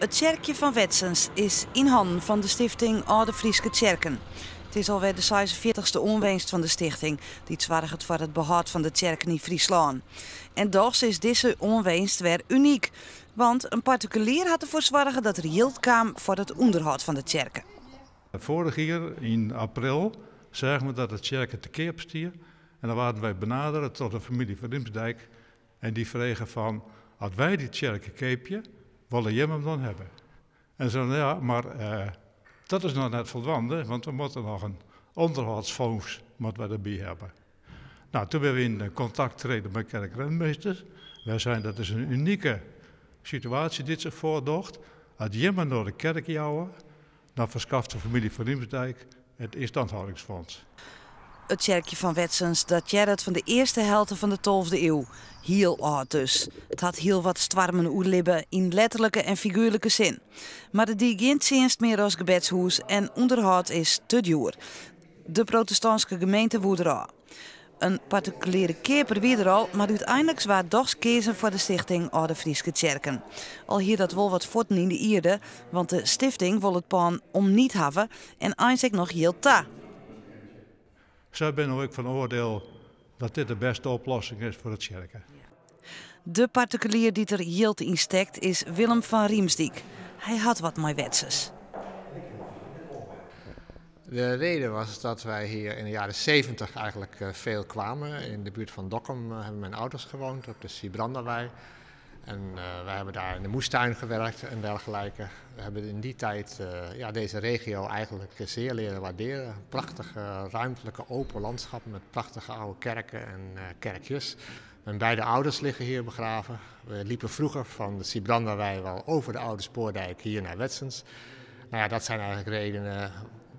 Het kerkje van Wetsens is in handen van de stichting Oude Frieske Tjerken. Het is alweer de 46e onwinst van de stichting, die het zorgt voor het behoud van de kerken in Friesland. En toch is deze onwinst weer uniek, want een particulier had ervoor zorgen dat er geld kwam voor het onderhoud van de kerken. Vorig jaar in april zagen we dat het kerken te keer stier. En dan waren wij benaderd tot de familie van Riemsdijk. En die vregen van, als wij die kerken keepje, willen jij hem dan hebben? En ze zeiden, ja, maar dat is nog net voldoende, want we moeten nog een onderhoudsfonds erbij hebben. Nou, toen ben we in contact treden met kerkrenmeesters. Wij zeiden, dat is een unieke situatie die zich voordoet. Als je maar naar de kerk jouwen, dan verschaft de familie van Riemsdijk het instandhoudingsfonds. Het kerkje van Wetsens dat het van de eerste helft van de 12e eeuw. Heel oud dus. Het had heel wat stwarmen oerlibben in letterlijke en figuurlijke zin. Maar het die geen dienst meer als gebedshuis en onderhoud is te duur. De protestantse gemeente woedde er al. Een particuliere keper wie er al, maar uiteindelijk zwaar toch kiezen voor de stichting Oude Frieske Tjerken. Al hier dat wel wat voeten in de ierde, want de stichting wil het pan om niet hebben en eindelijk nog heel ta. Zij ben ook van oordeel dat dit de beste oplossing is voor het kerken. De particulier die er yield in stekt is Willem van Riemsdijk. Hij had wat mooi Wetsens. De reden was dat wij hier in de jaren 70 eigenlijk veel kwamen. In de buurt van Dokkum hebben mijn ouders gewoond, op de Sibranderwei. En wij hebben daar in de moestuin gewerkt en dergelijke. We hebben in die tijd deze regio eigenlijk zeer leren waarderen. Prachtige ruimtelijke open landschappen met prachtige oude kerken en kerkjes. Mijn beide ouders liggen hier begraven. We liepen vroeger van de Sibranderwei wel over de oude spoordijk hier naar Wetsens. Nou ja, dat zijn eigenlijk redenen.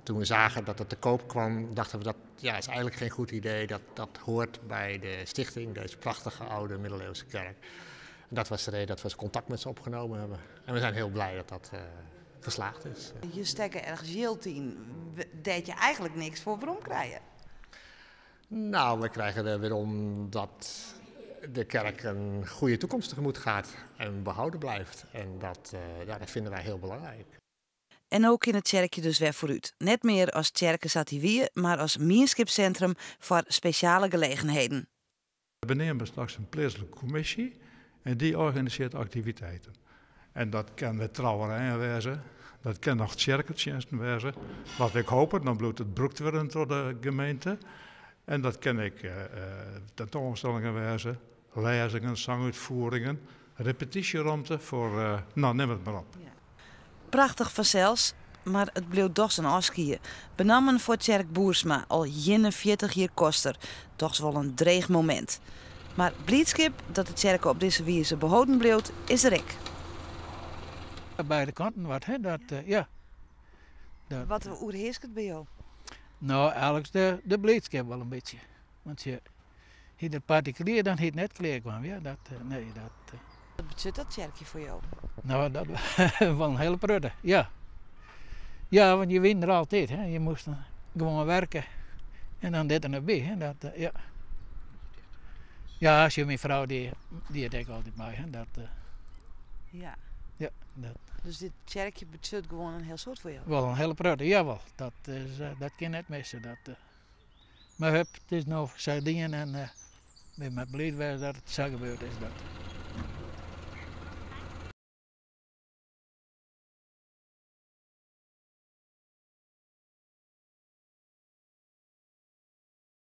Toen we zagen dat het te koop kwam, dachten we dat is eigenlijk geen goed idee. Dat hoort bij de stichting, deze prachtige oude middeleeuwse kerk. En dat was de reden dat we contact met ze opgenomen hebben. En we zijn heel blij dat dat geslaagd is. Je stekken ergens geld in, deed je eigenlijk niks voor waarom krijgen? Nou, we krijgen er weer om dat de kerk een goede toekomst tegemoet gaat en behouden blijft. En dat vinden wij heel belangrijk. En ook in het kerkje dus weer vooruit. Net meer als kerkensativier, maar als meerskipcentrum voor speciale gelegenheden. We nemen straks een plaatselijke commissie en die organiseert activiteiten. En dat kan de trouwerijen wezen, dat kan nog kerkentjenesten wezen. Wat ik hoop, dan bloedt het broekt weer door de gemeente. En dat kan ik tentoonstellingen wezen, lezingen, zanguitvoeringen, repetitieruimte voor, neem het maar op. Ja. Prachtig vanzelfs, maar het bleef toch een afskiën. Benammen voor Tjerk Boersma, al 41 jaar koster. Toch wel een dreig moment. Maar blijdschap dat de kerk op deze wijze behouden bleef, is er ik. Beide kanten wat, hè? Ja. Wat heerst het bij jou? Nou, Alex, de blijdschap wel een beetje. Want je de particulier dan het net klaar kwam, ja. Wat betekent dat kerkje voor jou? Nou, dat was wel een hele prudde, ja. Ja, want je wint er altijd, hè. Je moest gewoon werken. En dan dit er nog bij, hè. Ja. Ja, als je mijn vrouw, die het ook altijd bij, hè. Ja. Ja, Dus dit kerkje betekent gewoon een heel soort voor jou? Wel een hele prudde, jawel. Dat kan net missen. Maar het is nog sardine en ben met blij dat het zo gebeurd is.